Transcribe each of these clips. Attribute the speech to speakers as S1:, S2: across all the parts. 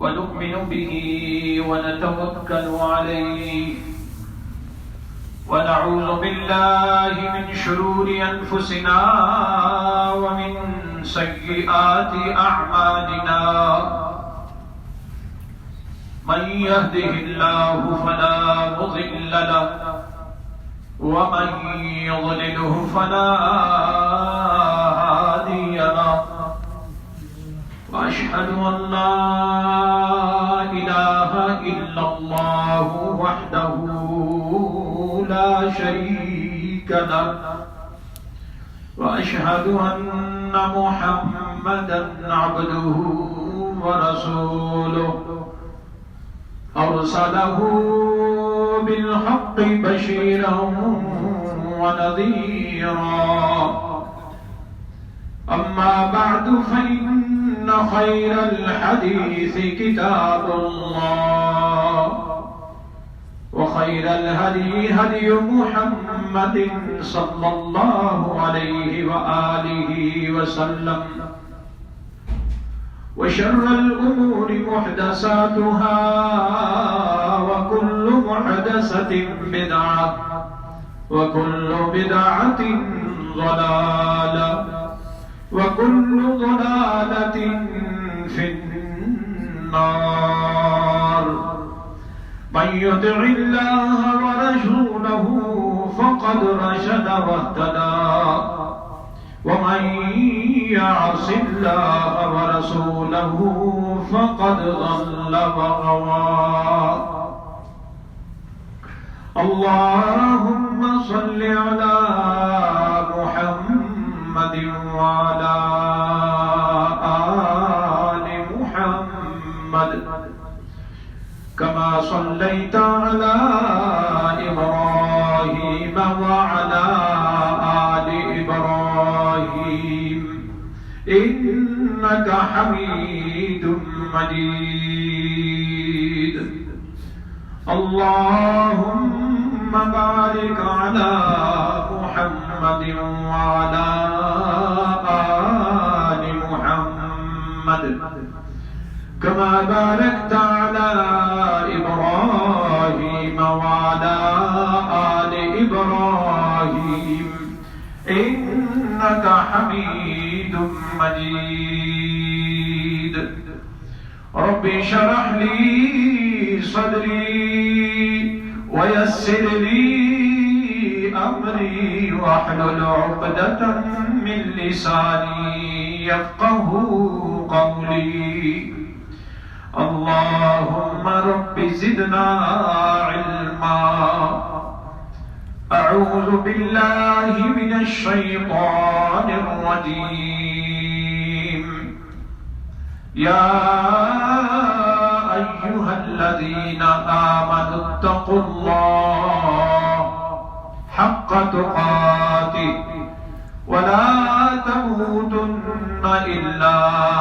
S1: ونؤمن به ونتوكل عليه ونعوذ بالله من شرور أنفسنا ومن سيئات أعمالنا من يهده الله فلا مضل له ومن يضلله فلا هادي له وأشهد أن لا إله إلا الله وحده لا شريك له وأشهد أن محمدا عبده ورسوله أرسله بالحق بشيرا ونذيرا أما بعد فإن خير الحديث كتاب الله وخير الهدي هدي محمد صلى الله عليه وآله وسلم وشر الأمور محدثاتها وكل محدثة بدعة وكل بدعة ضلالة وكل ضلالة في النار من يطع الله ورسوله فقد رشد واهتدى ومن يعص الله ورسوله فقد ضل وغوى اللهم صل على محمد وعلى آل محمد كما صليت على إبراهيم وعلى آل إبراهيم إنك حميد مجيد اللهم بارك على محمد وعلى آل محمد كما باركت على إبراهيم وعلى آل إبراهيم إنك حميد مجيد رب اشرح لي صدري ويسر لي أمري واحلل عقدة من لساني يفقه قولي اللهم رب زدنا علما أعوذ بالله من الشيطان الرجيم يا أيها الذين آمنوا اتقوا الله حق تقاته ولا تموتن إلا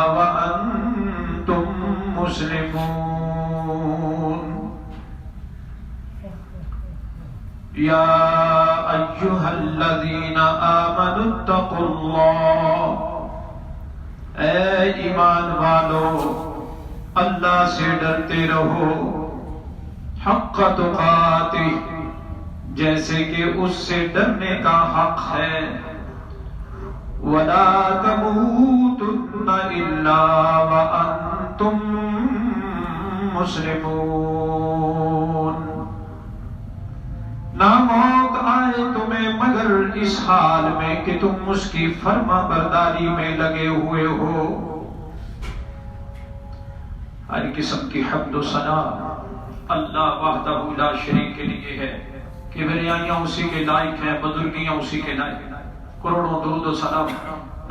S1: وأنتم مسلمون يا أيها الذين آمنوا اتقوا الله اے ایمان والو اللہ سے ڈرتے رہو حق تقاتہ جیسے کہ اس سے ڈرنے کا حق ہے ولا تموتن الا وانتم مسلمون نہ موت آئے تمہیں مگر اس حال میں کہ تم اس کی فرما برداری میں لگے ہوئے ہو ہر قسم کی حمد و ثنا اللہ وحدہ لا شریک کے لیے ہے کبریائیاں اسی کے لائق ہیں بزرگیاں اسی کے لائق ہیں کروڑوں درود و سلام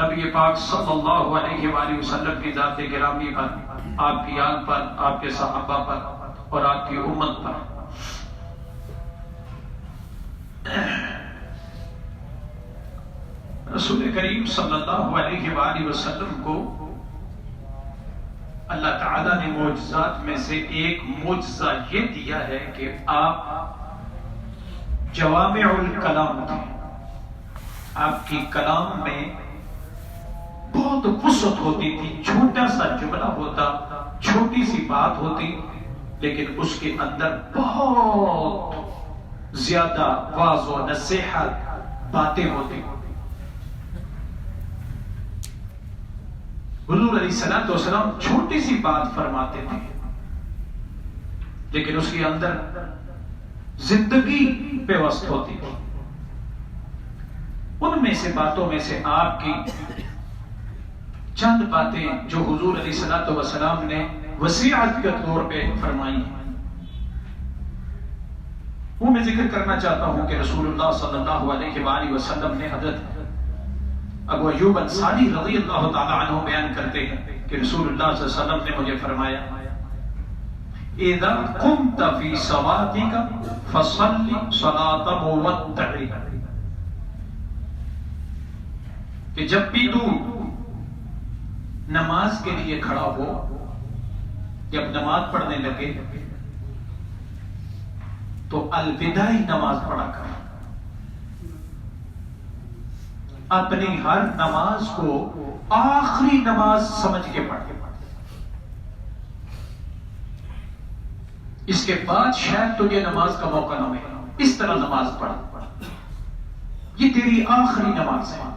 S1: نبی پاک صلی اللہ علیہ وآلہ وسلم کی ذات گرامی پر آپ کی آل پر آپ کے صحابہ پر اور آپ کی امت پر رسول کریم صلی اللہ علیہ وآلہ وسلم کو اللہ تعالیٰ نے معجزات میں سے ایک معجزہ یہ دیا ہے کہ آپ جوامع الکلام تھے آپ کی کلام میں بہت وسعت ہوتی تھی چھوٹا سا جملہ ہوتا چھوٹی سی بات ہوتی لیکن اس کے اندر بہت زیادہ واعظ و نصیحت باتیں ہوتی. حضور علیہ الصلوۃ والسلام چھوٹی سی بات فرماتے تھے لیکن اس کے اندر زندگی پیوست ہوتی تھی. ان میں سے باتوں میں سے آپ کی چند باتیں جو حضور علیہ الصلوۃ والسلام نے وصیت کے طور پہ فرمائی ہیں وہ میں ذکر کرنا چاہتا ہوں کہ رسول اللہ صلی اللہ علیہ وآلہ وسلم نے حضرت ابو ایوب انصاری رضی اللہ تعالی عنہ بیان کرتے ہیں کہ رسول اللہ صلی اللہ علیہ وسلم نے مجھے فرمایا اذا قمت فی صلاتک فصلی صلاۃ مودع، کہ جب بھی تو نماز کے لیے کھڑا ہو، جب نماز پڑھنے لگے تو الوداعی نماز پڑھا کر، اپنی ہر نماز کو آخری نماز سمجھ کے پڑھ. اس کے بعد شاید تجھے نماز کا موقع نہ ملے، اس طرح نماز پڑھ، یہ تیری آخری نماز ہے.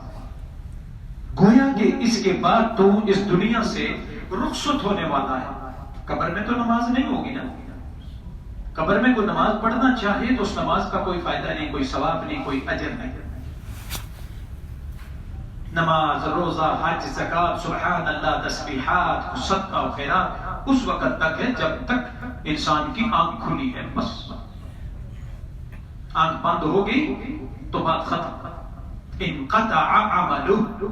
S1: گویا کہ اس کے بعد تو اس دنیا سے رخصت ہونے والا ہے. قبر میں تو نماز نہیں ہوگی نا. قبر میں کوئی نماز پڑھنا چاہے تو اس نماز کا کوئی فائدہ نہیں، کوئی ثواب نہیں، کوئی اجر نہیں. نماز، روزہ، حج، زکات، سبحان اللہ، تسبیحات، صدقہ و خیرات اس وقت تک ہے جب تک انسان کی آنکھ کھلی ہے. بس آنکھ بند ہو گئی تو بات ختم. انقطع عملہ،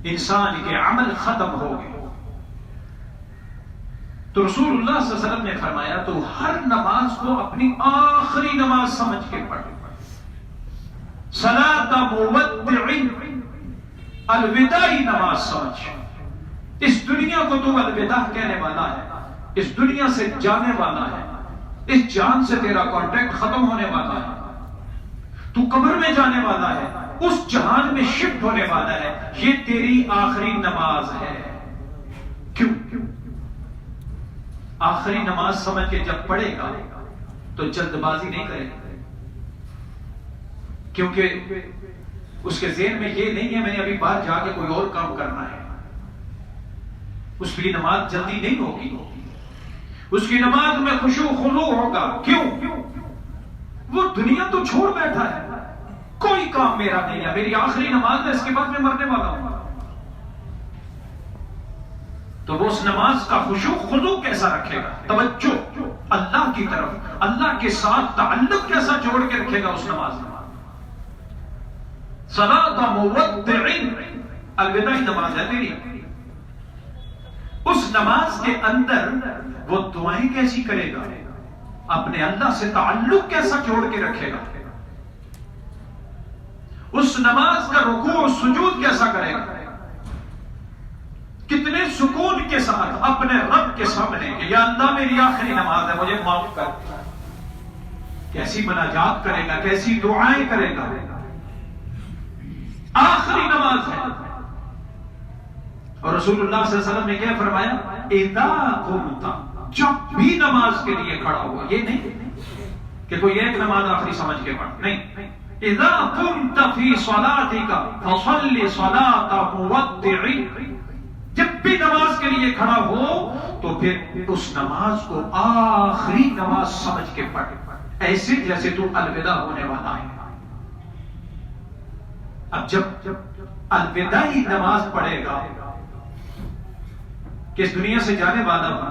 S1: انسان کے عمل ختم ہو گئے. تو رسول اللہ صلی اللہ علیہ وسلم نے فرمایا تو ہر نماز کو اپنی آخری نماز سمجھ کے پڑھ. صلاۃ مودع، الوداعی نماز سمجھ. اس دنیا کو تو الوداع کہنے والا ہے، اس دنیا سے جانے والا ہے، اس جان سے تیرا کانٹیکٹ ختم ہونے والا ہے. تو قبر میں جانے والا ہے، اس جہان میں شفٹ ہونے والا ہے. یہ تیری آخری نماز ہے. کیوں؟ آخری نماز سمجھ کے جب پڑھے گا تو جلد بازی نہیں کرے گا، کیونکہ اس کے ذہن میں یہ نہیں ہے میں نے ابھی باہر جا کے کوئی اور کام کرنا ہے. اس کی نماز جلدی نہیں ہوگی، اس کی نماز میں خشوع خضوع ہوگا. کیوں؟ وہ دنیا تو چھوڑ بیٹھا ہے، کوئی کام میرا نہیں ہے، میری آخری نماز ہے، اس کے بعد میں مرنے والا ہوں. تو وہ اس نماز کا خشوع خضوع کیسا رکھے گا، توجہ اللہ کی طرف، اللہ کے ساتھ تعلق کیسا جوڑ کے رکھے گا اس نماز میں. صلاۃ مودع، الوداعی نماز ہے تیری. اس نماز کے اندر وہ دعائیں کیسی کرے گا، اپنے اللہ سے تعلق کیسا جوڑ کے رکھے گا، اس نماز کا رکوع و سجود کیسا کرے گا، کتنے سکون کے ساتھ اپنے رب کے سامنے کہ یا اللہ میری آخری نماز ہے مجھے معاف کر. کیسی مناجات کرے گا، کیسی دعائیں کرے گا. آخری نماز ہے. اور رسول اللہ صلی اللہ علیہ وسلم نے کیا فرمایا، اذا قمت، جب بھی نماز کے لیے کھڑا ہوا. یہ نہیں کہ کوئی ایک نماز آخری سمجھ کے پڑھ، نہیں. اذا قمت فی صلاتک فصلی صلاۃ مودع، جب بھی نماز کے لیے کھڑا ہو تو پھر اس نماز کو آخری نماز سمجھ کے پڑھ، ایسے جیسے تو الوداع ہونے والا ہے. اب جب الوداعی نماز پڑھے گا کہ اس دنیا سے جانے والا ہوں،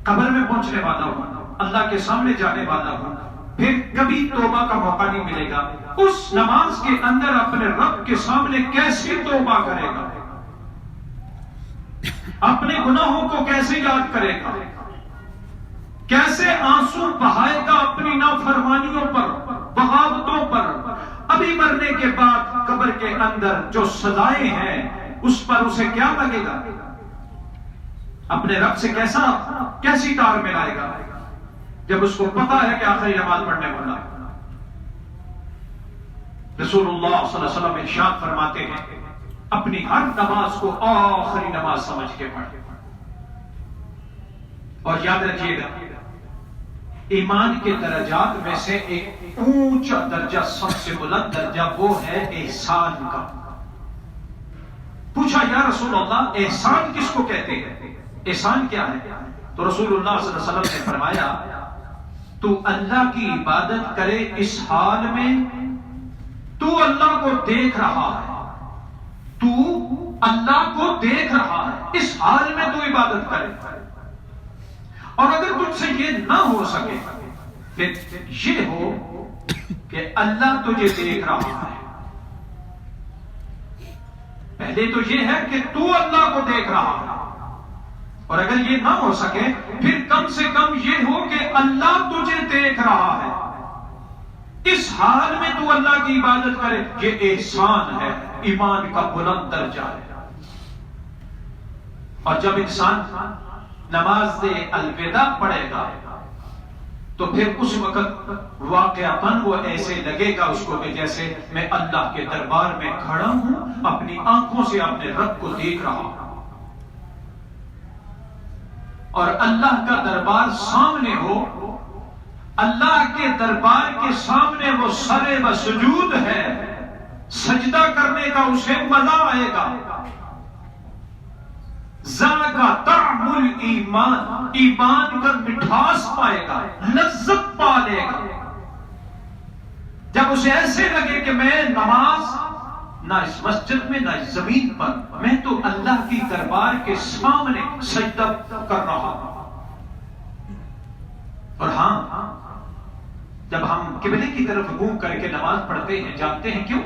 S1: قبر میں پہنچنے والا ہوں، اللہ کے سامنے جانے والا ہوں، پھر کبھی توبہ کا موقع نہیں ملے گا. اس نماز کے اندر اپنے رب کے سامنے کیسے توبہ کرے گا، اپنے گناہوں کو کیسے یاد کرے گا، کیسے آنسو بہائے گا اپنی نافرمانیوں پر، بغاوتوں پر. ابھی مرنے کے بعد قبر کے اندر جو سزائیں ہیں اس پر اسے کیا لگے گا، اپنے رب سے کیسی تار ملائے گا جب اس کو پتا ہے کہ آخری نماز پڑھنے والا ہے. رسول اللہ صلی اللہ علیہ وسلم ارشاد فرماتے ہیں اپنی ہر نماز کو آخری نماز سمجھ کے پڑھے. اور یاد رکھیے گا ایمان کے درجات میں سے ایک اونچا درجہ، سب سے بلند درجہ وہ ہے احسان کا۔ پوچھا یا رسول اللہ احسان کس کو کہتے ہیں، احسان کیا ہے؟ تو رسول اللہ صلی اللہ علیہ وسلم نے فرمایا تو اللہ کی عبادت کرے اس حال میں تو اللہ کو دیکھ رہا ہے، تو اللہ کو دیکھ رہا ہے، اس حال میں تو عبادت کرے، اور اگر تجھ سے یہ نہ ہو سکے کہ یہ ہو کہ اللہ تجھے دیکھ رہا ہے، پہلے تو یہ ہے کہ تو اللہ کو دیکھ رہا ہے، اور اگر یہ نہ ہو سکے پھر کم سے کم یہ ہو کہ اللہ تجھے دیکھ رہا ہے، اس حال میں تو اللہ کی عبادت کرے، یہ احسان ہے، ایمان کا بلند درجہ ہے۔ اور جب انسان نماز الوداع پڑھے گا تو پھر اس وقت واقعتاً وہ ایسے لگے گا اس کو کہ جیسے میں اللہ کے دربار میں کھڑا ہوں، اپنی آنکھوں سے اپنے رب کو دیکھ رہا ہوں، اور اللہ کا دربار سامنے ہو، اللہ کے دربار کے سامنے وہ سرے بسجود ہے، سجدہ کرنے کا اسے مزہ آئے گا، ذائقہ طعم الایمان، ایمان کا مٹھاس پائے گا، لذت پا لے گا۔ جب اسے ایسے لگے کہ میں نماز نہ اس مسجد میں نہ اس زمین پر، میں تو اللہ کی دربار کے سامنے سجدہ کر رہا ہوں۔ اور ہاں جب ہم قبلے کی طرف منہ کر کے نماز پڑھتے ہیں جانتے ہیں کیوں؟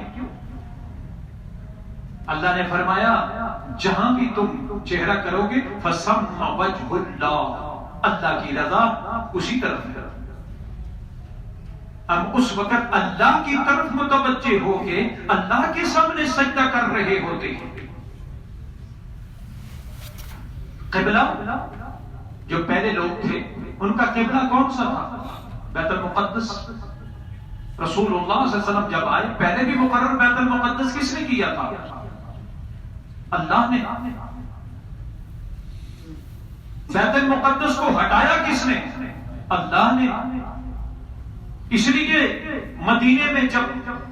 S1: اللہ نے فرمایا جہاں بھی تم چہرہ کرو گے فَسَمَّ وَجْهُ اللَّهِ، اللہ کی رضا اسی طرف ہے۔ ہم اس وقت اللہ کی طرف متوجہ ہو کے اللہ کے سامنے سجدہ کر رہے ہوتے ہیں۔ قبلہ جو پہلے لوگ تھے ان کا قبلہ کون سا تھا؟ بیت المقدس۔ رسول اللہ صلی اللہ علیہ وسلم جب آئے پہلے بھی مقرر بیت المقدس کس نے کیا تھا؟ اللہ نے۔ بیت المقدس کو ہٹایا کس نے؟ اللہ نے۔ اس لیے مدینے میں جب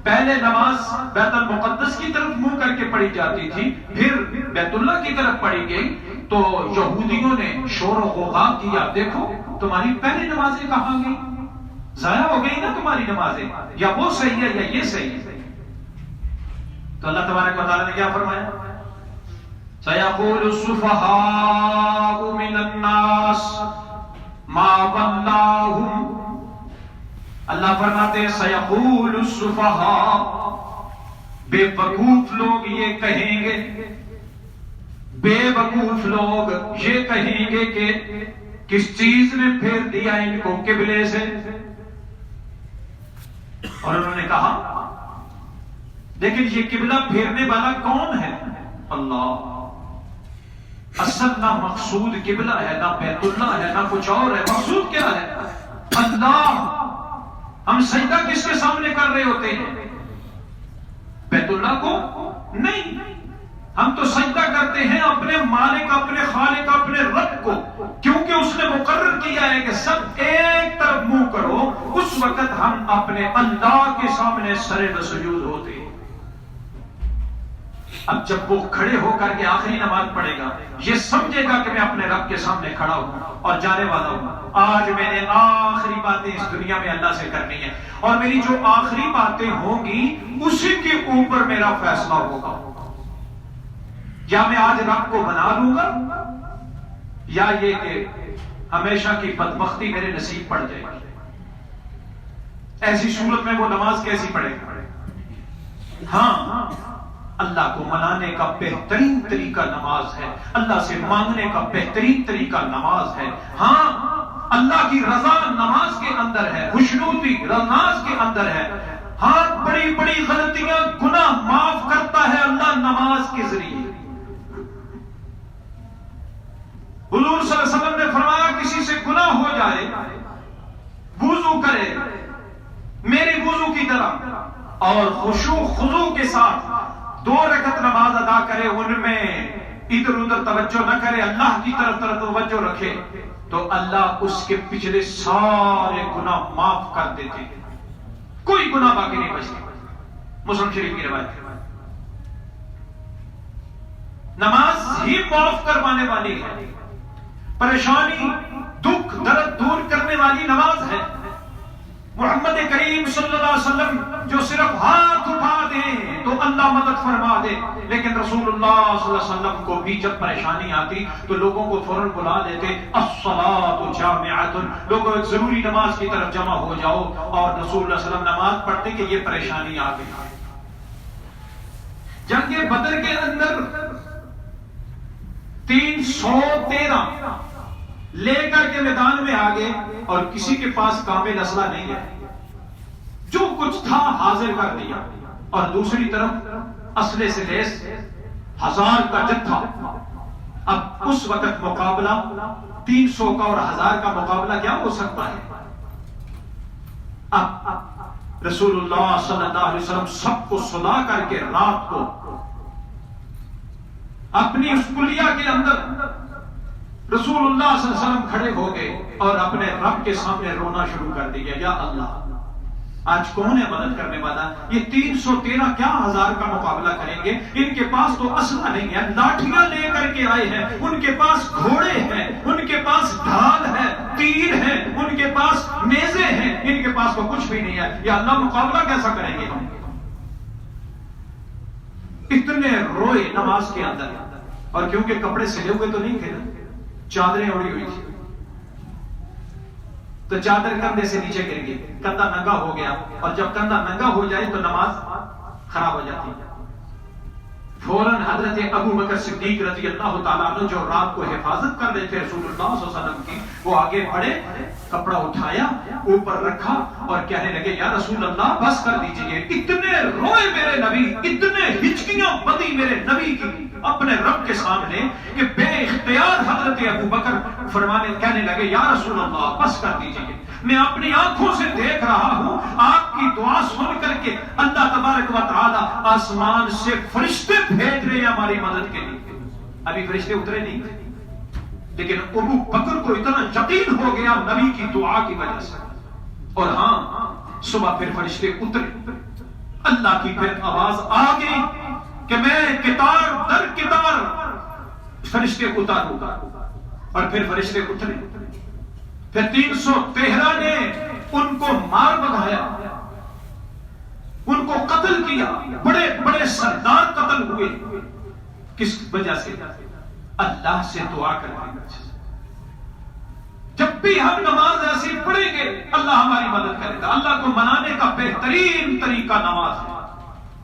S1: پہلے نماز بیت المقدس کی طرف منہ کر کے پڑھی جاتی تھی، پھر بیت اللہ کی طرف پڑھی گئی، تو یہودیوں نے شور و غوغا کیا، دیکھو تمہاری پہلی نمازیں کہاں گئی، ضائع ہو گئی نا تمہاری نمازیں، یا وہ صحیح ہے یا یہ صحیح ہے۔ تو اللہ تبارک و تعالیٰ نے کیا فرمایا؟ سَيَقُولُ السُّفَهَاءُ مِنَ النَّاسِ مَا وَلَّاهُمْ، اللہ فرماتے ہیں سَيَقُولُ السُّفَهَاءُ، بے وقوف لوگ یہ کہیں گے، بے وقوف لوگ یہ کہیں گے کہ کس چیز نے پھیر دیا ان کو قبلے سے، اور انہوں نے کہا لیکن یہ قبلہ پھیرنے والا کون ہے؟ اللہ۔ اصل نہ مقصود قبلہ ہے، نہ بیت اللہ ہے، نہ کچھ اور ہے، مقصود کیا ہے؟ اللہ۔ ہم سجدہ کس کے سامنے کر رہے ہوتے ہیں؟ بیت اللہ کو نہیں، ہم تو سجدہ کرتے ہیں اپنے مالک، اپنے خالق، اپنے رب کو، کیونکہ اس نے مقرر کیا ہے کہ سب ایک طرف منہ کرو، اس وقت ہم اپنے اللہ کے سامنے سرے بسجود ہوتے ہیں۔ اب جب وہ کھڑے ہو کر کے آخری نماز پڑھے گا، یہ سمجھے گا کہ میں اپنے رب کے سامنے کھڑا ہوں اور جانے والا ہوں، آج میں نے آخری باتیں اس دنیا میں اللہ سے کرنی ہے، اور میری جو آخری باتیں ہوں گی اسی کے اوپر میرا فیصلہ ہوگا، یا میں آج رب کو بنا لوں گا یا یہ کہ ہمیشہ کی بدبختی میرے نصیب پڑ جائے گی۔ ایسی صورت میں وہ نماز کیسی پڑھے گا؟ ہاں، اللہ کو منانے کا بہترین طریقہ نماز ہے، اللہ سے مانگنے کا بہترین طریقہ نماز ہے۔ ہاں، اللہ کی رضا نماز کے اندر ہے، خوشنودی نماز کے اندر ہے۔ ہاں، بڑی بڑی غلطیاں گناہ معاف کرتا ہے اللہ نماز کے ذریعے۔ حضور صلی اللہ علیہ وسلم نے فرمایا کسی سے گناہ ہو جائے، وضو کرے میری وضو کی طرح اور خشوع خضوع کے ساتھ 2 رکعت نماز ادا کرے، ان میں ادھر ادھر توجہ نہ کرے، اللہ کی طرف توجہ رکھے، تو اللہ اس کے پچھلے سارے گناہ معاف کر دیتے ہیں، کوئی گناہ باقی نہیں بچتا۔ مسلم شریف کی روایت ہے۔ نماز ہی معاف کروانے والی ہے، پریشانی دکھ درد دور کرنے والی نماز ہے۔ محمد کریم صلی اللہ علیہ وسلم جو صرف ہاتھ اٹھا دیں تو اللہ مدد فرما دے، لیکن رسول اللہ صلی اللہ علیہ وسلم کو بھی جب پریشانی آتی تو لوگوں کو فوراً بلا دیتے، الصلاۃ جامعۃ، لوگوں ایک ضروری نماز کی طرف جمع ہو جاؤ، اور رسول اللہ علیہ وسلم نماز پڑھتے کہ یہ پریشانی آ گئی۔ جنگ بدر کے اندر 313 لے کر کے میدان میں آگے، اور کسی کے پاس کامل اسلحہ نہیں ہے، جو کچھ تھا حاضر کر دیا، اور دوسری طرف اسلحے سے لیس 1000 کا جتھا۔ اب اس وقت مقابلہ 300 کا اور 1000 کا مقابلہ کیا ہو سکتا ہے؟ اب رسول اللہ صلی اللہ علیہ وسلم سب کو سلا کر کے رات کو اپنی اس کلیہ کے اندر رسول اللہ صلی اللہ علیہ وسلم کھڑے ہو گئے اور اپنے رب کے سامنے رونا شروع کر دیا، یا اللہ آج کون ہے مدد کرنے والا؟ یہ 313 کیا 1000 کا مقابلہ کریں گے؟ ان کے پاس تو اسلحہ نہیں ہے، لاٹھیاں لے کر کے آئے ہیں، ان کے پاس گھوڑے ہیں، ان کے پاس ڈھال ہے، تیر ہے، ان کے پاس نیزے ہیں، ان کے پاس تو کچھ بھی نہیں ہے، یا اللہ مقابلہ کیسا کریں گے ہم؟ اتنے روئے نماز کے اندر، اور کیونکہ کپڑے سلے ہوئے تو نہیں تھے نا، چادریں اڑی ہوئی تھی، تو چادر کندھے سے نیچے گر گئی، کندھا ننگا ہو گیا، اور جب کندھا ننگا ہو جائے تو نماز خراب ہو جاتی ہے۔ فوراً حضرت ابو بکر صدیق رضی اللہ تعالیٰ عنہ جو رات کو حفاظت کر رہے تھے رسول اللہ صلی اللہ علیہ وسلم کی، وہ آگے بڑھے، کپڑا اٹھایا، اوپر رکھا، اور کہنے لگے یا رسول اللہ بس کر دیجئے، اتنے روئے میرے نبی، اتنے ہچکیاں بدی میرے نبی کی اپنے رب کے سامنے کہ بے اختیار حضرت ابو بکر کہنے لگے یا رسول اللہ بس کر دیجئے، میں اپنی آنکھوں سے دیکھ رہا ہوں آپ کی دعا سن کر کے اللہ تبارک و تعالی آسمان سے فرشتے بھیج رہے ہیں ہماری مدد کے لیے۔ ابھی فرشتے اترے نہیں، لیکن ابو بکر کو اتنا یقین ہو گیا نبی کی دعا کی وجہ سے، اور ہاں صبح پھر فرشتے اترے، اللہ کی پھر آواز آ گئی کہ میں کتار در کتار فرشتے اتاروں گا، اور پھر فرشتے اترے، پھر 313 نے ان کو مار بگایا، ان کو قتل کیا، بڑے بڑے سردار قتل ہوئے، کس وجہ سے؟ اللہ سے دعا کرنے کی وجہ سے۔ جب بھی ہم نماز ایسی پڑھیں گے اللہ ہماری مدد کرے گا۔ اللہ کو منانے کا بہترین طریقہ نماز ہے،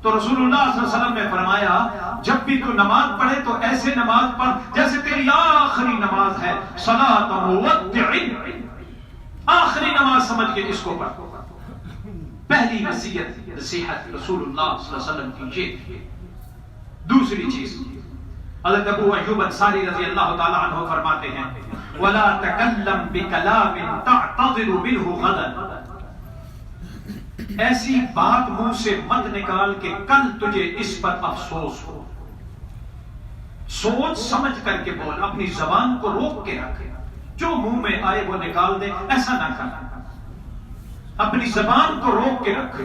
S1: تو رسول اللہ صلی اللہ علیہ وسلم نے فرمایا جب بھی تو نماز پڑھے تو ایسے نماز پڑھ جیسے تیری آخری نماز ہے، صلاۃ مودع، آخری نماز سمجھ کے اس کو پڑھ۔ پہلی نصیحت رسول اللہ صلی اللہ علیہ وسلم کی یہ۔ دوسری چیز حضرت ابو ایوب انصاری رضی اللہ تعالی عنہ فرماتے ہیں وَلَا تَكَلَّمْ بِكَلَامٍ تَعْتَذِرُ مِنْهُ غَدًا، ایسی بات منہ سے مت نکال کہ کل تجھے اس پر افسوس ہو۔ سوچ سمجھ کر کے بول، اپنی زبان کو روک کے رکھ، جو منہ میں آئے وہ نکال دے، ایسا نہ کر، اپنی زبان کو روک کے رکھ،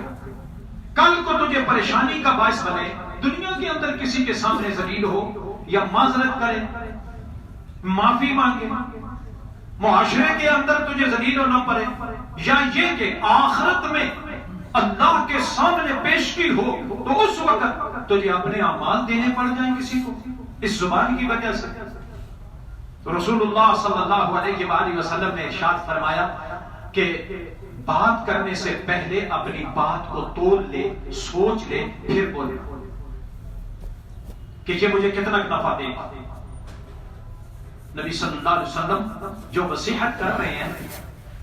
S1: کل کو تجھے پریشانی کا باعث بنے۔ دنیا کے اندر کسی کے سامنے ذلیل ہو یا معذرت کرے، معافی مانگے، معاشرے کے اندر تجھے ذلیل ہونا پڑے، یا یہ کہ آخرت میں اللہ کے سامنے پیشگی ہو تو اس وقت تجھے اپنے اعمال دینے پڑ جائیں کسی کو اس زبان کی وجہ سے۔ تو رسول اللہ صلی اللہ علیہ وآلہ وسلم نے ارشاد فرمایا کہ بات کرنے سے پہلے اپنی بات کو تول لے، سوچ لے، پھر بولے کہ یہ مجھے کتنا نفع دے گا۔ نبی صلی اللہ علیہ وسلم جو نصیحت کر رہے ہیں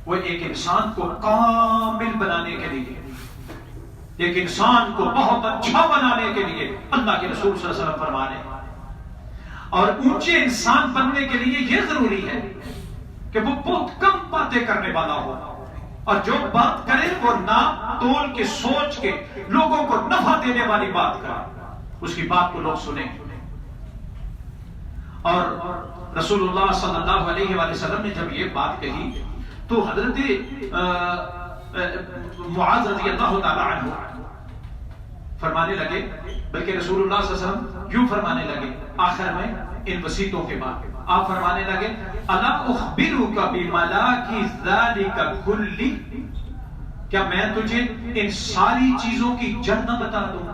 S1: وہ ایک انسان کو کامل بنانے کے لیے، ایک انسان کو بہت اچھا بنانے کے لیے اللہ کے رسول صلی اللہ علیہ وسلم فرما رہے ہیں۔ اور اونچے انسان بننے کے لیے یہ ضروری ہے کہ وہ بہت کم باتیں کرنے والا ہو، اور جو بات کرے وہ ناپ تول کے سوچ کے لوگوں کو نفع دینے والی بات کرے، اس کی بات کو لوگ سنیں۔ اور رسول اللہ صلی اللہ علیہ وآلہ وسلم نے جب یہ بات کہی تو حضرت معاذ رضی اللہ تعالی عنہ فرمانے لگے، بلکہ رسول اللہ صلی اللہ علیہ وسلم یوں فرمانے لگے آخر میں ان وصیتوں کے بعد آپ فرمانے لگے الا اخبرک بملاک ذلک کلی، کیا میں تجھے ان ساری چیزوں کی جڑ نہ بتا دوں،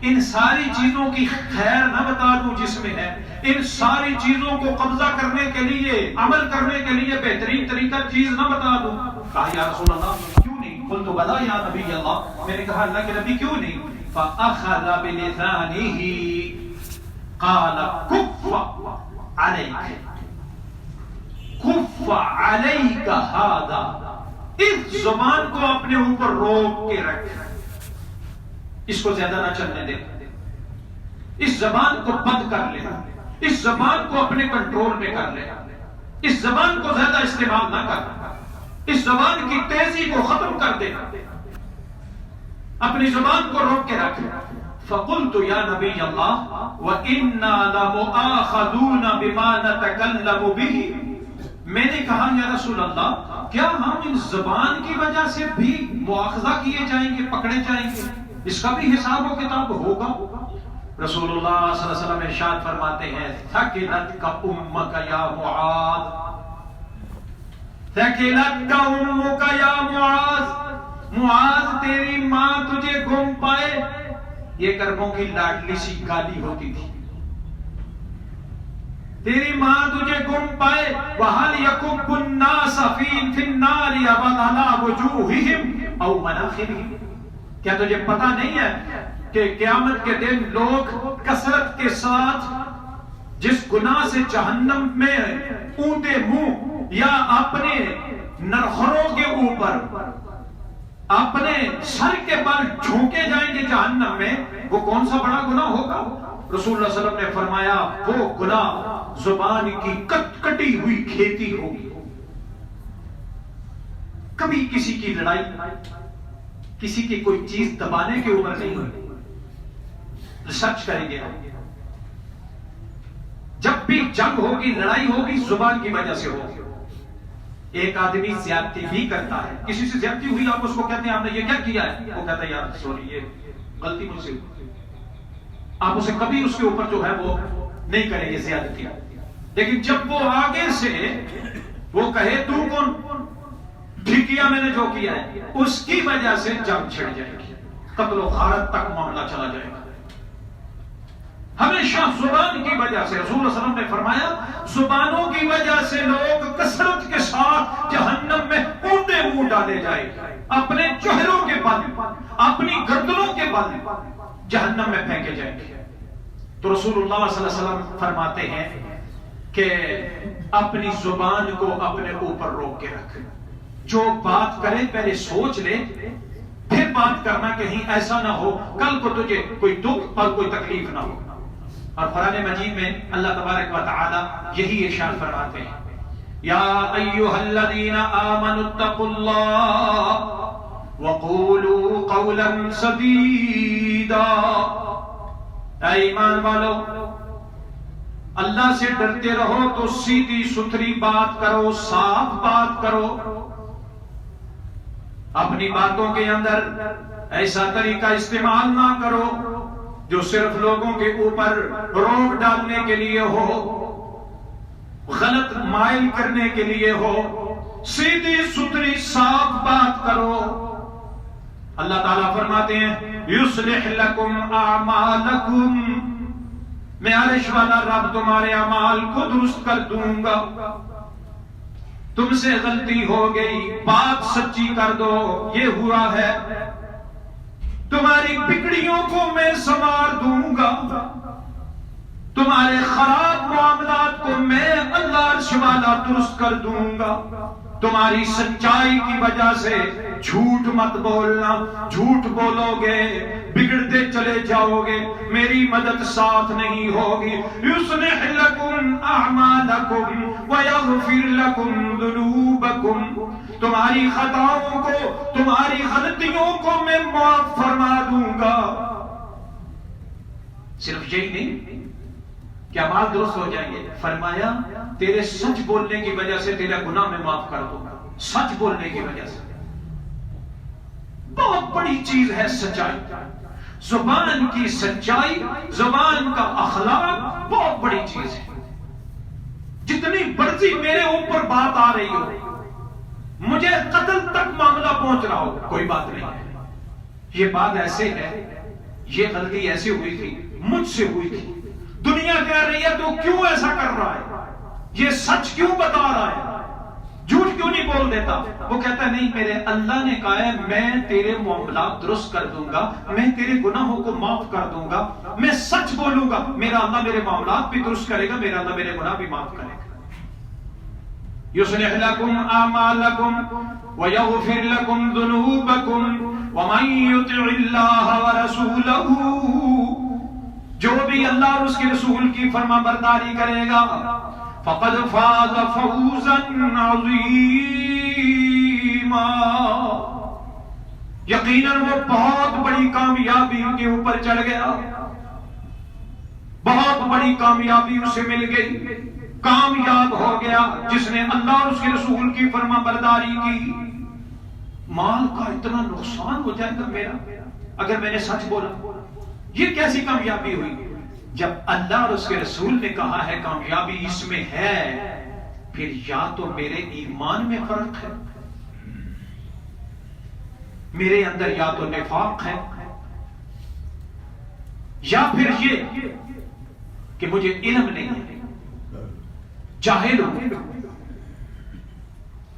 S1: ان ساری چیزوں کی خیر نہ بتا دوں جس میں ہے، ان ساری چیزوں کو قبضہ کرنے کے لیے عمل کرنے کے لیے بہترین طریقہ چیز نہ بتا دوں؟ کہا یا رسول اللہ کیوں نہیں؟ قلت بلا یا نبی اللہ، میں نے کہا اللہ کے نبی کیوں نہیں؟ فأخذ بلسانه قال كف عليك كف عليك هذا، اس زبان کو اپنے اوپر روک کے رکھ، اس کو زیادہ نہ چلنے دے، اس زبان کو بند کر لے، اس زبان کو اپنے کنٹرول میں کر لے، اس زبان کو زیادہ استعمال نہ کر، اس زبان کی تیزی کو ختم کر دے، اپنی زبان کو روک کے رکھ۔ فقلت یا نبی اللہ وَإِنَّا لَمُؤَاخَذُونَ بِمَا نَتَكَلَّمُ بِهِ، میں نے کہا یا رسول اللہ کیا ہم ان زبان کی وجہ سے بھی مؤاخذہ کیے جائیں گے، پکڑے جائیں گے، اس کا بھی حساب و کتاب ہوگا؟ رسول اللہ صلی اللہ علیہ وسلم ارشاد فرماتے ہیں ثَقِلَتْكَ أُمَّكَ يَا مُعَاذ، ثَقِلَتْكَ أُمُّكَ يَا مُعَاذ، معاذ تیری ماں تجھے گم پائے، یہ کرموں کی لاڈلی سی گالی ہوتی تھی، تیری ماں تجھے گم پائے، وَهَلْ يَكُبُّ النَّاسَ فِي النَّارِ عَلَى وُجُوهِهِمْ أَوْ مَنَاخِرِهِمْ، کیا تجھے پتہ نہیں ہے کہ قیامت کے دن لوگ کثرت کے ساتھ جس گناہ سے جہنم میں اونٹے منہ یا اپنے نرخروں کے اوپر اپنے سر کے بل جھونکے جائیں گے جہنم میں، وہ کون سا بڑا گناہ ہوگا؟ رسول اللہ صلی اللہ علیہ وسلم نے فرمایا وہ گناہ زبان کی کٹی ہوئی کھیتی ہوگی۔ کبھی کسی کی لڑائی، کسی کی کوئی چیز دبانے کے اوپر نہیں ہوئی، ریسرچ کریں گے، جب بھی جنگ ہوگی لڑائی ہوگی زبان کی وجہ سے ہوگی۔ ایک آدمی زیادتی بھی کرتا ہے، کسی سے زیادتی ہوئی آپ اس کو کہتے ہیں آپ نے یہ کیا کیا ہے، وہ کہتا ہے یار سوری یہ غلطی مجھ سے ہوئی، آپ اسے کبھی اس کے اوپر جو ہے وہ نہیں کریں گے زیادتی، لیکن جب وہ آگے سے وہ کہے تو کون ٹھیک کیا میں نے جو کیا ہے، اس کی وجہ سے جنگ چھڑ جائے گی، قتل و غارت تک معاملہ چلا جائے گا۔ ہمیشہ زبان کی وجہ سے رسول اللہ صلی اللہ علیہ وسلم نے فرمایا زبانوں کی وجہ سے لوگ کثرت کے ساتھ جہنم میں اونٹے منہ ڈالے جائے، اپنے چہروں کے بل، اپنی گردنوں کے بل جہنم میں پھینکے جائیں گے۔ تو رسول اللہ صلی اللہ علیہ وسلم فرماتے ہیں کہ اپنی زبان کو اپنے اوپر روک کے رکھ، جو بات کرے پہلے سوچ لے پھر بات کرنا، کہیں ایسا نہ ہو کل کو تجھے کوئی دکھ اور کوئی تکلیف نہ ہو۔ اور قرآن مجید میں اللہ تبارک و تعالی یہی ارشاد فرماتے ہیں یا ایھا الذین آمنوا اتقوا اللہ وقولوا قولا سدیدا، اے ایمان والو اللہ سے ڈرتے رہو تو سیدھی ستھری بات کرو، صاف بات کرو، اپنی باتوں کے اندر ایسا طریقہ استعمال نہ کرو جو صرف لوگوں کے اوپر روک ڈالنے کے لیے ہو، غلط مائل کرنے کے لیے ہو، سیدھی ستھری صاف بات کرو۔ اللہ تعالیٰ فرماتے ہیں یصلح لکم اعمالکم، میں عرش والا رب تمہارے اعمال کو درست کر دوں گا، تم سے غلطی ہو گئی بات سچی کر دو، یہ ہوا ہے، تمہاری بگڑیوں کو میں سنوار دوں گا، تمہارے خراب معاملات کو میں اللہ عرش والا درست کر دوں گا، تمہاری سچائی کی وجہ سے جھوٹ مت بولنا، جھوٹ بولو گے بگڑتے چلے جاؤ گے، میری مدد ساتھ نہیں ہوگی۔ یصلح لکم اعمالکم ویغفر لکم ذنوبکم، تمہاری خطاؤں کو، تمہاری غلطیوں کو میں معاف فرما دوں گا۔ صرف یہی نہیں، کیا بات درست ہو جائیں گے؟ فرمایا تیرے سچ بولنے کی وجہ سے تیرا گناہ میں معاف کر دوں گا. سچ بولنے کی وجہ سے. بہت بڑی چیز ہے سچائی. زبان کی سچائی، زبان کا اخلاق بہت بڑی چیز ہے. جتنی مرضی میرے اوپر بات آ رہی ہو، مجھے قتل تک معاملہ پہنچ رہا ہو، کوئی بات نہیں ہے. یہ بات ایسے ہے، یہ غلطی ایسے ہوئی تھی، مجھ سے ہوئی تھی. دنیا کہہ رہی ہے تو کیوں ایسا کر رہا ہے، یہ سچ کیوں بتا رہا ہے، جھوٹ کیوں نہیں بول دیتا؟ وہ کہتا ہے نہیں، میرے اللہ نے کہا ہے میں تیرے معاملات درست کر دوں گا، میں تیرے گناہوں کو معاف کر دوں گا، میں سچ بولوں گا، میرا اللہ میرے معاملات بھی درست کرے گا، میرا اللہ میرے گناہ بھی معاف کرے گا. يصلح لكم أعمالكم ويغفر لكم ذنوبكم ومن يطع الله ورسوله، جو بھی اللہ اور اس کے رسول کی فرما برداری کرے گا فقد فاز فوزا عظیما، یقیناً وہ بہت بڑی کامیابی کے اوپر چڑھ گیا، بہت بڑی کامیابی اسے مل گئی، کامیاب ہو گیا جس نے اللہ اور اس کے رسول کی فرما برداری کی. مال کا اتنا نقصان ہو جائے گا میرا اگر میں نے سچ بولا، یہ کیسی کامیابی ہوئی؟ جب اللہ اور اس کے رسول نے کہا ہے کامیابی اس میں ہے، پھر یا تو میرے ایمان میں فرق ہے، میرے اندر یا تو نفاق ہے، یا پھر یہ کہ مجھے علم نہیں ہے، جاہل ہوں.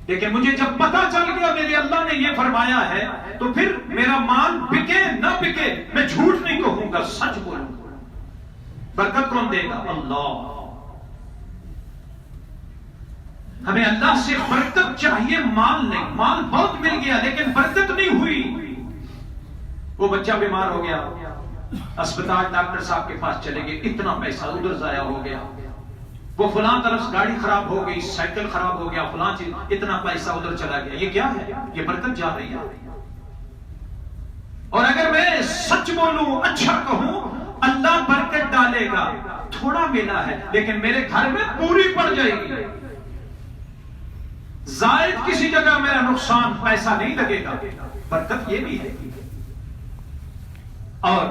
S1: لیکن مجھے جب پتا چل گیا میرے اللہ نے یہ فرمایا ہے تو پھر میرا مال بکے نہ بکے میں جھوٹ نہیں کہوں گا، سچ بولوں گا. برکت کون دے گا؟ اللہ. ہمیں اللہ سے برکت چاہیے، مال نہیں. مال بہت مل گیا لیکن برکت نہیں ہوئی. وہ بچہ بیمار ہو گیا، اسپتال ڈاکٹر صاحب کے پاس چلے گئے، اتنا پیسہ ادھر ضائع ہو گیا. وہ فلاں طرف گاڑی خراب ہو گئی، سائیکل خراب ہو گیا، فلاں چیز، اتنا پیسہ ادھر چلا گیا. یہ کیا ہے؟ یہ برکت جا رہی ہے. اور اگر میں سچ بولوں، اچھا کہوں، اللہ برکت ڈالے گا. تھوڑا ملا ہے لیکن میرے گھر میں پوری پڑ جائے گی. زائد کسی جگہ میرا نقصان پیسہ نہیں لگے گا. برکت یہ بھی ہے. اور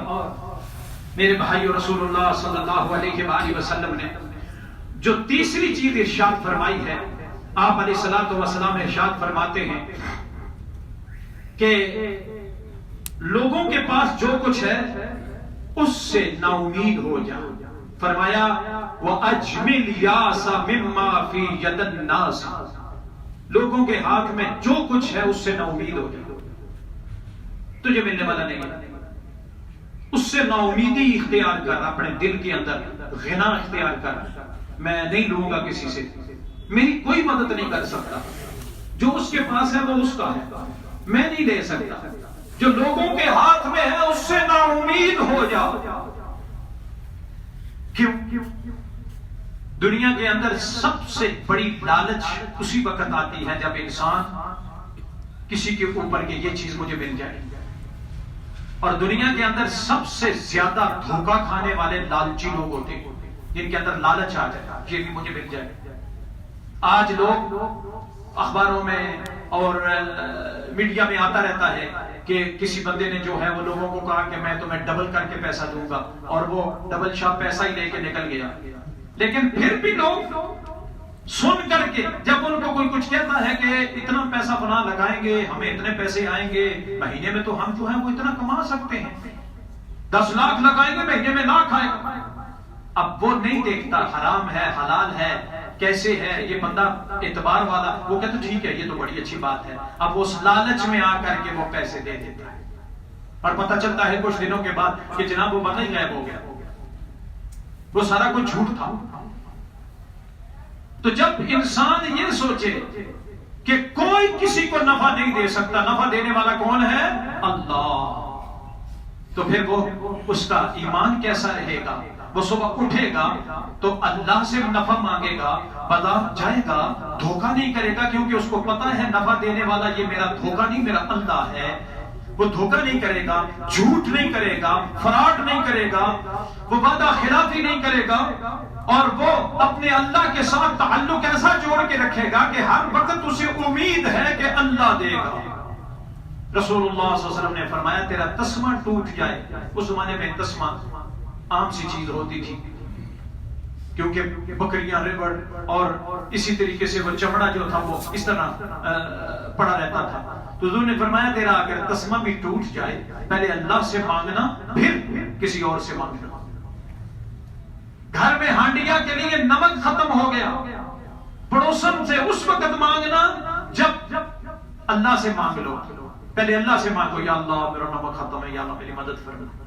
S1: میرے بھائیو، رسول اللہ صلی اللہ علیہ وآلہ وسلم نے جو تیسری چیز ارشاد فرمائی ہے، آپ علیہ الصلوۃ والسلام ارشاد فرماتے ہیں کہ لوگوں کے پاس جو کچھ ہے اس سے نا امید ہو جا. فرمایا وَأَجْمِلْ يَاسَ مِمَّا فِي يَدِ النَّاسِ، لوگوں کے ہاتھ میں جو کچھ ہے اس سے نا امید ہو جا. تجھے ملنے والا نہیں ہے، اس سے نا امیدی اختیار کر، اپنے دل کے اندر غنا اختیار کر. میں نہیں لوں گا کسی سے، میری کوئی مدد نہیں کر سکتا، جو اس کے پاس ہے وہ اس کا ہے، میں نہیں لے سکتا. جو لوگوں کے ہاتھ میں ہے اس سے نا امید ہو جا. کیوں؟ دنیا کے اندر سب سے بڑی لالچ اسی وقت آتی ہے جب انسان کسی کے اوپر کہ یہ چیز مجھے مل جائے. اور دنیا کے اندر سب سے زیادہ دھوکہ کھانے والے لالچی لوگ ہوتے ہیں جن کے اندر لالچ آ جائے یہ بھی مجھے مل جائے. آج لوگ اخباروں میں اور میڈیا میں آتا رہتا ہے کہ کسی بندے نے جو ہے وہ لوگوں کو کہا کہ میں تمہیں ڈبل کر کے پیسہ دوں گا، اور وہ ڈبل شاپ پیسہ ہی لے کے نکل گیا. لیکن پھر بھی لوگ سن کر کے جب ان کو کوئی کچھ کہتا ہے کہ اتنا پیسہ بنا لگائیں گے، ہمیں اتنے پیسے آئیں گے، مہینے میں تو ہم جو ہیں وہ اتنا کما سکتے ہیں، 10 لاکھ لگائیں گے مہینے میں لاکھ آئے گا. اب وہ نہیں دیکھتا حرام ہے حلال ہے کیسے ہے، یہ بندہ اعتبار والا، وہ کہتا ٹھیک ہے یہ تو بڑی اچھی بات ہے. اب اس لالچ میں آ کر کے وہ پیسے دے دیتا ہے اور پتہ چلتا ہے کچھ دنوں کے بعد کہ جناب وہ بندہ ہی غائب ہو گیا، وہ سارا کچھ جھوٹ تھا. تو جب انسان یہ سوچے کہ کوئی کسی کو نفع نہیں دے سکتا، نفع دینے والا کون ہے؟ اللہ، تو پھر وہ اس کا ایمان کیسا رہے گا؟ وہ صبح اٹھے گا تو اللہ سے نفع مانگے گا، بازار جائے گا، دھوکہ نہیں کرے گا، کیونکہ اس کو پتا ہے نفع دینے والا یہ میرا دھوکہ نہیں، میرا اللہ ہے. وہ دھوکہ نہیں کرے گا، جھوٹ نہیں کرے گا، فراڈ نہیں کرے گا، وہ وعدہ خلافی نہیں کرے گا، اور وہ اپنے اللہ کے ساتھ تعلق ایسا جوڑ کے رکھے گا کہ ہر وقت اسے امید ہے کہ اللہ دے گا۔ رسول اللہ صلی اللہ علیہ وسلم نے فرمایا تیرا تسمہ ٹوٹ جائے۔ اس زمانے میں تسمہ عام سی چیز ہوتی تھی، کیونکہ بکریاں ریوڑ اور اسی طریقے سے وہ چمڑا جو تھا وہ اس طرح پڑا رہتا تھا۔ تو حضور نے فرمایا تیرا اگر تسمہ بھی ٹوٹ جائے پہلے اللہ سے مانگنا، پھر کسی اور سے مانگنا۔ گھر میں ہانڈیا کے لیے نمک ختم ہو گیا، پڑوسن سے اس وقت مانگنا جب اللہ سے مانگ لو، پہلے اللہ سے مانگو، یا اللہ میرا نمک ختم ہے، یا اللہ میری مدد فرما۔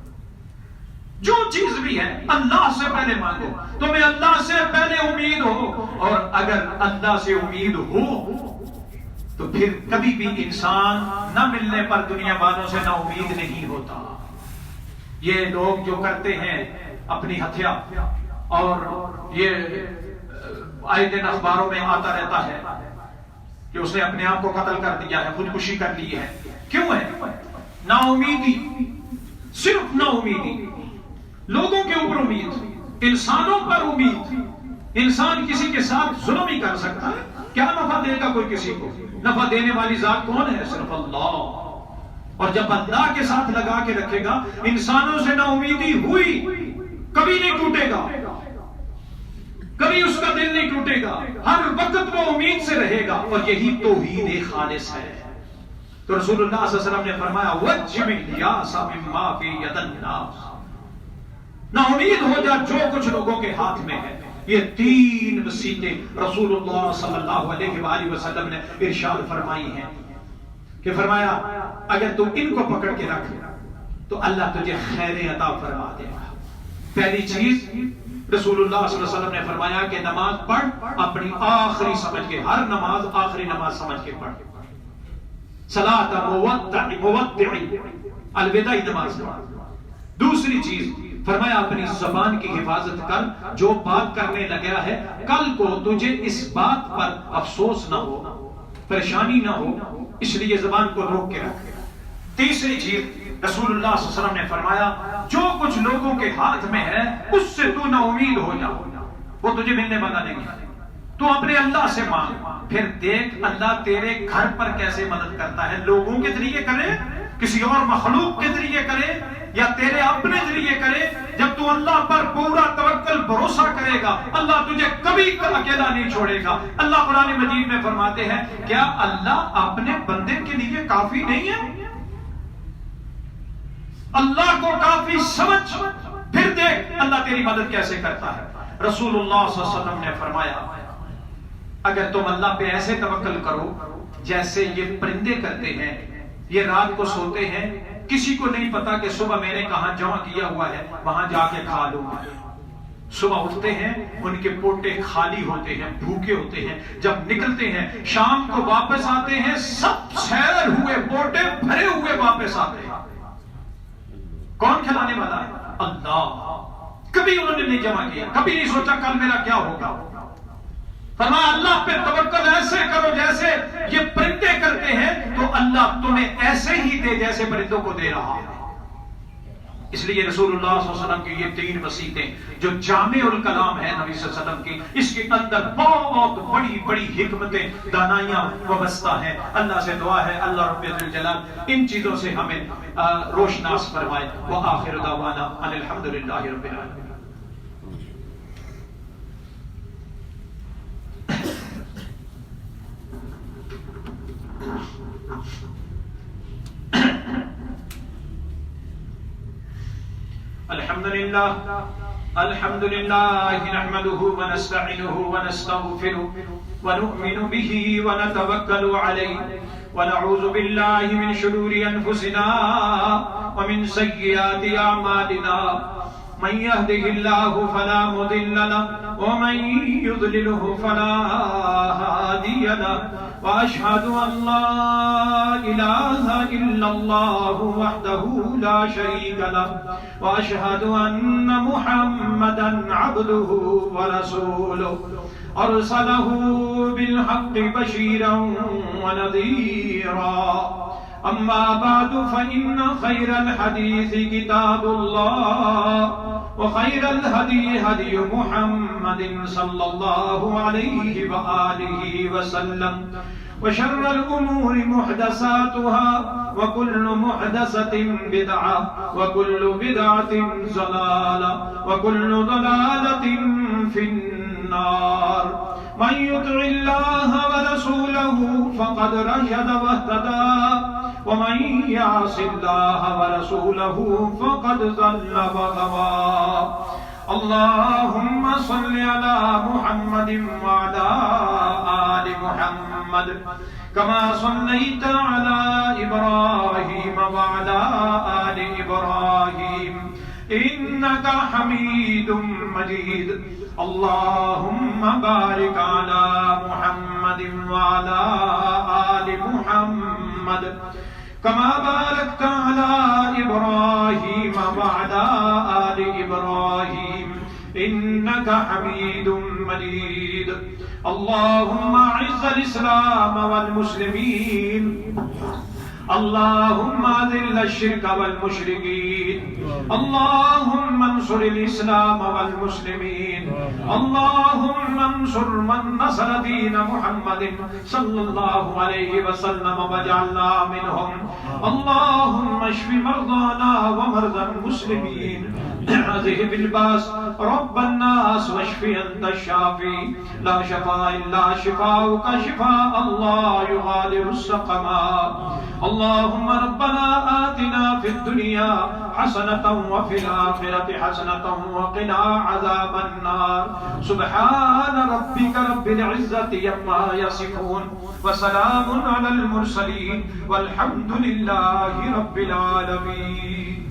S1: جو چیز بھی ہے اللہ سے پہلے مانگو، تمہیں اللہ سے پہلے امید ہو، اور اگر اللہ سے امید ہو تو پھر کبھی بھی انسان نہ ملنے پر دنیا والوں سے نہ امید نہیں ہوتا۔ یہ لوگ جو کرتے ہیں اپنی ہتھیا، اور یہ آئے دن اخباروں میں آتا رہتا ہے کہ اس نے اپنے آپ کو قتل کر دیا ہے، خودکشی کر لی ہے، کیوں ہے؟ نا امیدی، صرف نا امیدی، لوگوں کے اوپر امید، انسانوں پر امید۔ انسان کسی کے ساتھ ظلم ہی کر سکتا ہے، کیا نفع دے گا کوئی کسی کو؟ نفع دینے والی ذات کون ہے؟ صرف اللہ۔ اور جب اللہ کے ساتھ لگا کے رکھے گا، انسانوں سے نا امیدی ہوئی کبھی نہیں ٹوٹے گا، کبھی اس کا دل نہیں ٹوٹے گا، ہر وقت وہ امید سے رہے گا، اور یہی توحید خالص ہے۔ تو رسول اللہ صلی اللہ علیہ وسلم نے فرمایا وَجِّبِ الْيَاسَ مِمَّا فِي يَدِ النَّاسِ، نا امید ہو جا جو کچھ لوگوں کے ہاتھ میں ہے۔ یہ تین وصیتیں رسول اللہ صلی اللہ علیہ وآلہ وسلم نے ارشاد فرمائی ہیں کہ فرمایا اگر تم ان کو پکڑ کے رکھ تو اللہ تجھے خیر عطا فرما دے گا۔ پہلی چیز رسول اللہ صلی اللہ علیہ وسلم نے فرمایا کہ نماز پڑھ اپنی آخری سمجھ کے، ہر نماز آخری نماز سمجھ کے پڑھ۔ صلاۃ مودع، الوداعی نماز پڑھ۔ دوسری چیز فرمایا اپنی زبان کی حفاظت کر، جو بات کرنے لگا ہے کل کو تجھے اس بات پر افسوس نہ ہو، پریشانی نہ ہو، اس لیے زبان کو روک کے رکھ۔ تیسری چیز رسول اللہ صلی اللہ علیہ وسلم نے فرمایا جو کچھ لوگوں کے ہاتھ میں ہے اس سے تو نا امید ہو جا، وہ تجھے ملنے والا نہیں ہے، تو اپنے اللہ سے مانگ۔ پھر دیکھ اللہ تیرے گھر پر کیسے مدد کرتا ہے، لوگوں کے ذریعے کرے، کسی اور مخلوق کے ذریعے کرے، یا تیرے اپنے ذریعے کرے۔ جب تو اللہ پر پورا توکل بھروسہ کرے گا اللہ تجھے کبھی اکیلا نہیں چھوڑے گا۔ اللہ قرآن مجید میں فرماتے ہیں کیا اللہ اپنے بندے کے لیے کافی نہیں ہے؟ اللہ کو کافی سمجھ، پھر دیکھ اللہ تیری مدد کیسے کرتا ہے۔ رسول اللہ صلی اللہ علیہ وسلم نے فرمایا اگر تم اللہ پہ ایسے توکل کرو جیسے یہ پرندے کرتے ہیں، یہ رات کو سوتے ہیں، کسی کو نہیں پتا کہ صبح میں نے کہاں جمع کیا ہوا ہے، وہاں جا کے کھا لوں گا۔ صبح اٹھتے ہیں ان کے پوٹے خالی ہوتے ہیں، بھوکے ہوتے ہیں، جب نکلتے ہیں شام کو واپس آتے ہیں سب سیر ہوئے پوٹے بھرے ہوئے واپس آتے ہیں۔ کون کھلانے والا ہے؟ اللہ۔ کبھی انہوں نے نہیں جمع کیا، کبھی نہیں سوچا کل میرا کیا ہوگا۔ فرمایا اللہ پہ توکل ایسے کرو جیسے یہ پرندے کرتے ہیں، تو اللہ تمہیں ایسے ہی دے جیسے پرندوں کو دے رہا ہے۔ اس لیے رسول اللہ صلی اللہ علیہ وسلم کی یہ تین وصیتیں جو جامع الکلام ہے نبی صلی اللہ علیہ وسلم کی، اس کے اندر بہت بڑی بڑی حکمتیں، دانائیاں وابستہ ہیں۔ اللہ سے دعا ہے اللہ رب الجلال ان چیزوں سے ہمیں روشناس فرمائے۔ وآخر دعوانا ان الحمدللہ رب العالمین۔ الحمد لله نحمده ونستعينه ونستغفره ونؤمن به ونتوكل عليه ونعوذ بالله من شرور أنفسنا ومن سيئات أعمالنا من يهده الله فلا مضل له ومن يضلله فلا هادي له وأشهد أن لا إله إلا الله وحده لا شريك له وأشهد أن محمدا عبده ورسوله أرسله بالحق بشيرا ونذيرا أما بعد فإن خير الحديث كتاب الله وخير الهدي هدي محمد صلى الله عليه وآله وسلم وشر الأمور محدثاتها وكل محدثة بدعة وكل بدعة ضلالة وكل ضلالة في النار. من يطع الله ورسوله فقد رشد واهتدى ومن يعص الله ورسوله فقد ضل وغوى. اللهم صل على محمد وعلى آل محمد كما صليت على إبراهيم وعلى آل إبراهيم إنك حميد مجيد. اللهم بارك على محمد وعلى آل محمد كما باركت على إبراهيم وعلى آل إبراهيم إنك حميد مجيد. اللهم أعز الإسلام والمسلمين اللهم أذل الشرك والمشركين اللهم انصر الإسلام والمسلمين اللهم انصر من نصر دين محمد صلى الله عليه وسلم واجعلنا منهم. اللهم اشف مرضانا ومرضى المسلمين اذهب الباس رب الناس واشف أنت الشافي لا شفاء إلا شفاؤك شفاء الله يغادر السقما. اللهم ربنا آتنا في الدنيا حسنة وفي الآخرة حسنة وقنا عذاب النار. سبحان ربك رب العزة عما يصفون وسلام على المرسلين والحمد لله رب العالمين.